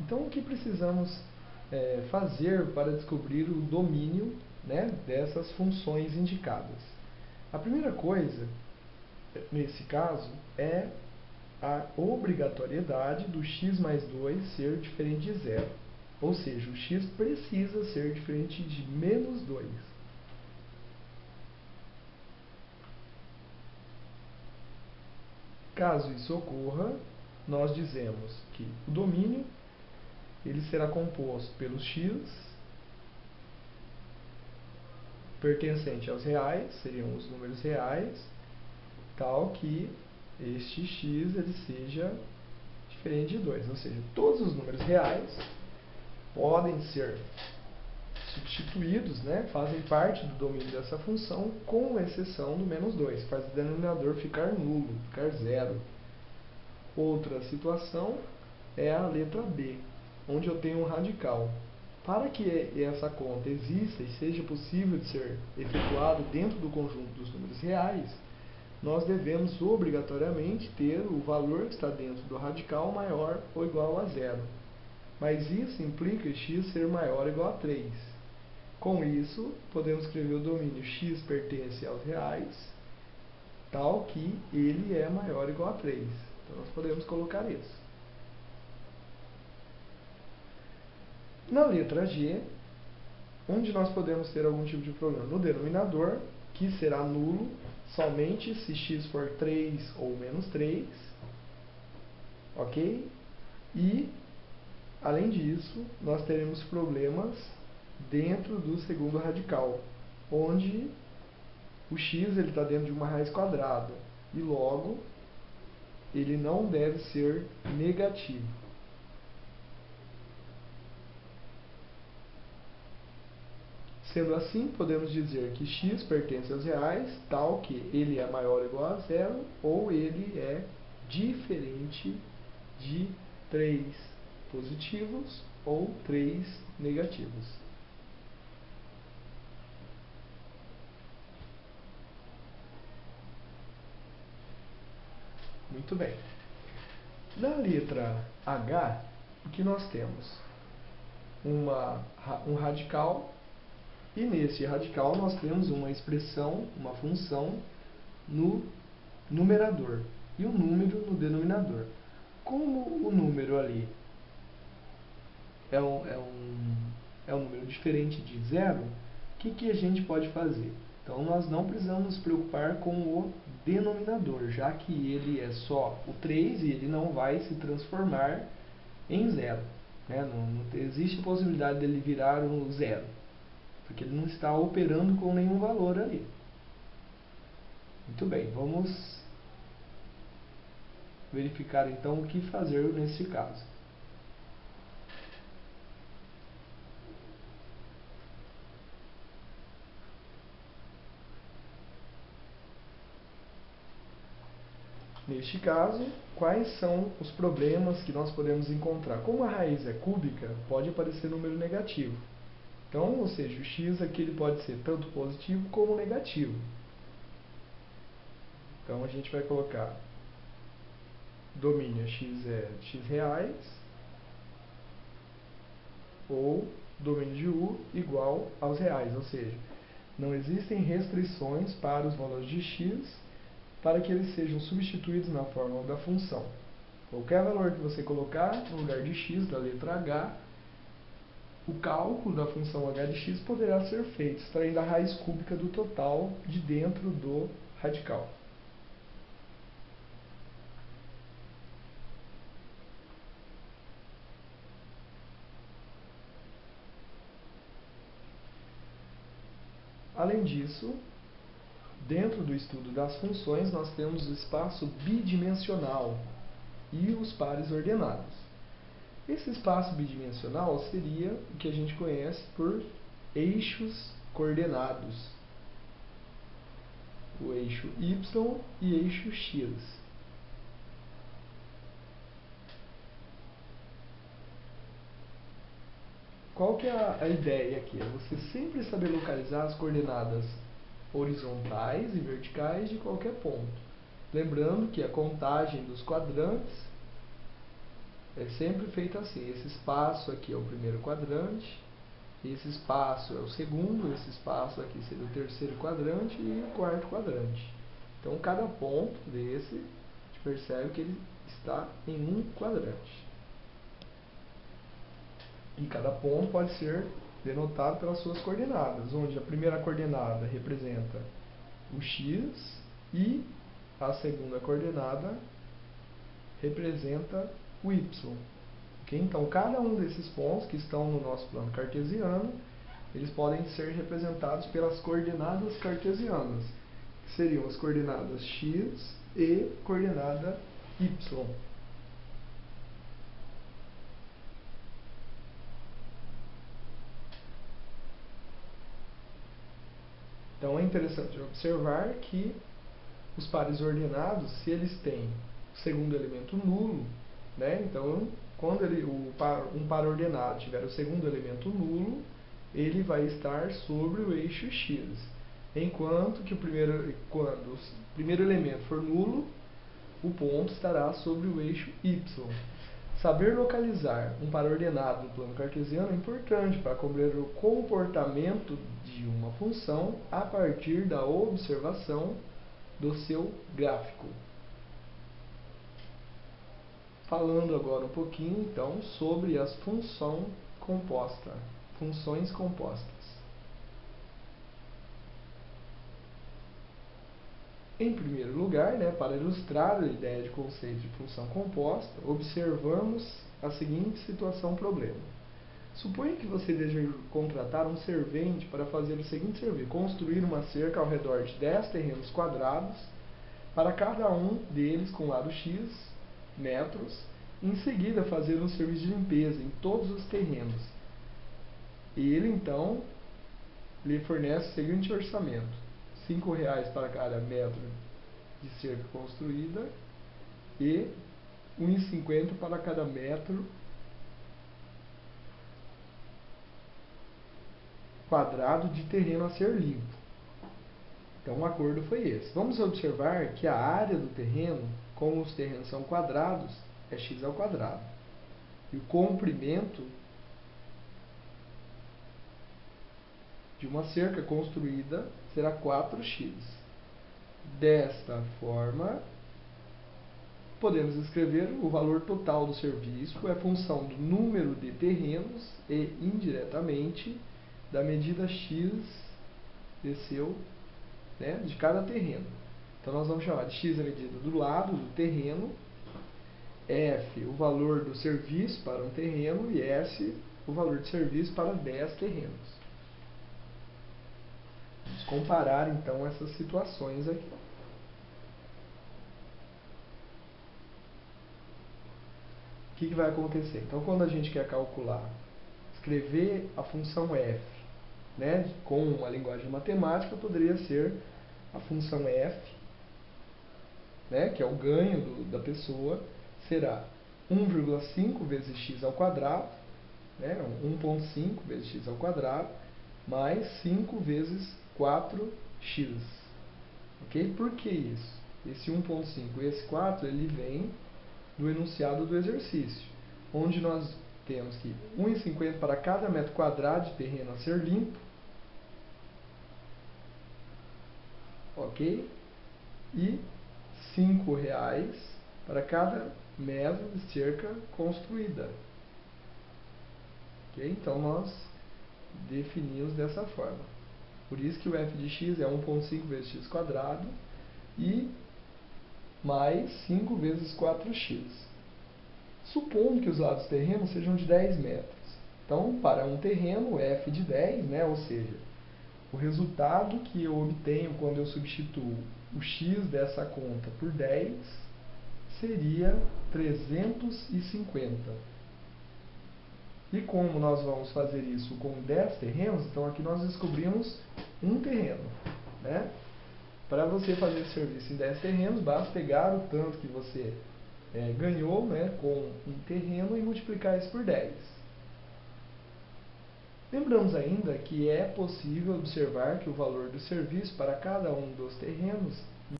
Então, o que precisamos fazer para descobrir o domínio, né, dessas funções indicadas? A primeira coisa, nesse caso, é a obrigatoriedade do x mais 2 ser diferente de zero. Ou seja, o x precisa ser diferente de menos 2. Caso isso ocorra, nós dizemos que o domínio ele será composto pelos x pertencente aos reais, seriam os números reais, tal que este x ele seja diferente de 2. Ou seja, todos os números reais podem ser substituídos, né, fazem parte do domínio dessa função, com exceção do menos 2, faz o denominador ficar nulo, ficar zero. Outra situação é a letra B, onde eu tenho um radical. Para que essa conta exista e seja possível de ser efetuado dentro do conjunto dos números reais, nós devemos obrigatoriamente ter o valor que está dentro do radical maior ou igual a zero. Mas isso implica x ser maior ou igual a 3. Com isso, podemos escrever o domínio x pertence aos reais, tal que ele é maior ou igual a 3. Então, nós podemos colocar isso. Na letra G, onde nós podemos ter algum tipo de problema? No denominador, que será nulo somente se x for 3 ou menos 3. Ok? E, além disso, nós teremos problemas dentro do segundo radical, onde o x está dentro de uma raiz quadrada e, logo, ele não deve ser negativo. Sendo assim, podemos dizer que x pertence aos reais, tal que ele é maior ou igual a zero, ou ele é diferente de 3 positivos ou 3 negativos. Muito bem. Na letra H, o que nós temos? Um radical, e nesse radical nós temos uma expressão, uma função no numerador e um número no denominador. Como o número ali é um número diferente de zero, o que a gente pode fazer? Então, nós não precisamos nos preocupar com o denominador, já que ele é só o 3 e ele não vai se transformar em zero. Né? Não existe possibilidade dele virar um zero, porque ele não está operando com nenhum valor ali. Muito bem, vamos verificar então o que fazer nesse caso. Neste caso, quais são os problemas que nós podemos encontrar? Como a raiz é cúbica, pode aparecer número negativo. Então, ou seja, o x aqui ele pode ser tanto positivo como negativo. Então, a gente vai colocar domínio x é x reais, ou domínio de u igual aos reais, ou seja, não existem restrições para os valores de x para que eles sejam substituídos na fórmula da função. Qualquer valor que você colocar no lugar de x da letra h, o cálculo da função h de x poderá ser feito extraindo a raiz cúbica do total de dentro do radical. Além disso, dentro do estudo das funções, nós temos o espaço bidimensional e os pares ordenados. Esse espaço bidimensional seria o que a gente conhece por eixos coordenados. O eixo y e eixo x. Qual que é a ideia aqui? É você sempre saber localizar as coordenadas horizontais e verticais de qualquer ponto. Lembrando que a contagem dos quadrantes é sempre feito assim. Esse espaço aqui é o primeiro quadrante, esse espaço é o segundo, esse espaço aqui seria o terceiro quadrante e o quarto quadrante. Então, cada ponto desse, a gente percebe que ele está em um quadrante. E cada ponto pode ser denotado pelas suas coordenadas, onde a primeira coordenada representa o x e a segunda coordenada representa o y. Okay? Então, cada um desses pontos que estão no nosso plano cartesiano, eles podem ser representados pelas coordenadas cartesianas, que seriam as coordenadas x e coordenada y. Então, é interessante observar que os pares ordenados, se eles têm o segundo elemento nulo, né? Então, quando um par ordenado tiver o segundo elemento nulo, ele vai estar sobre o eixo x. Enquanto que quando o primeiro elemento for nulo, o ponto estará sobre o eixo y. Saber localizar um par ordenado no plano cartesiano é importante para compreender o comportamento de uma função a partir da observação do seu gráfico. Falando agora um pouquinho, então, sobre as funções compostas. Em primeiro lugar, para ilustrar a ideia de conceito de função composta, observamos a seguinte situação-problema. Suponha que você deseja contratar um servente para fazer o seguinte serviço: construir uma cerca ao redor de 10 terrenos quadrados, para cada um deles com lado x metros, e em seguida fazer um serviço de limpeza em todos os terrenos. Ele, então, lhe fornece o seguinte orçamento: R$5 para cada metro de cerca construída e R$1,50 para cada metro quadrado de terreno a ser limpo. Então, o acordo foi esse. Vamos observar que a área do terreno, como os terrenos são quadrados, é x ao quadrado. E o comprimento de uma cerca construída será 4x. Desta forma, podemos escrever o valor total do serviço é função do número de terrenos e, indiretamente, da medida x de cada terreno. Então, nós vamos chamar de x a medida do lado do terreno, f o valor do serviço para um terreno e s o valor de serviço para 10 terrenos. Vamos comparar, então, essas situações aqui. O que vai acontecer? Então, quando a gente quer calcular, escrever a função f, com uma linguagem matemática, poderia ser a função f, que é o ganho da pessoa, será 1,5 vezes x ao quadrado, 1,5 vezes x ao quadrado, mais 5 vezes 4x. Ok? Por que isso? Esse 1,5 e esse 4, ele vem do enunciado do exercício, onde nós temos que 1,50 para cada metro quadrado de terreno a ser limpo, ok? E R$5 para cada metro de cerca construída. Okay? Então, nós definimos dessa forma. Por isso que o f de x é 1,5 vezes x quadrado e mais 5 vezes 4x. Supondo que os lados terrenos sejam de 10 metros. Então, para um terreno, f de 10, ou seja, o resultado que eu obtenho quando eu substituo o x dessa conta por 10 seria 350. E como nós vamos fazer isso com 10 terrenos, então aqui nós descobrimos um terreno. Para você fazer esse serviço em 10 terrenos, basta pegar o tanto que você ganhou com um terreno e multiplicar isso por 10. Lembramos ainda que é possível observar que o valor do serviço para cada um dos terrenos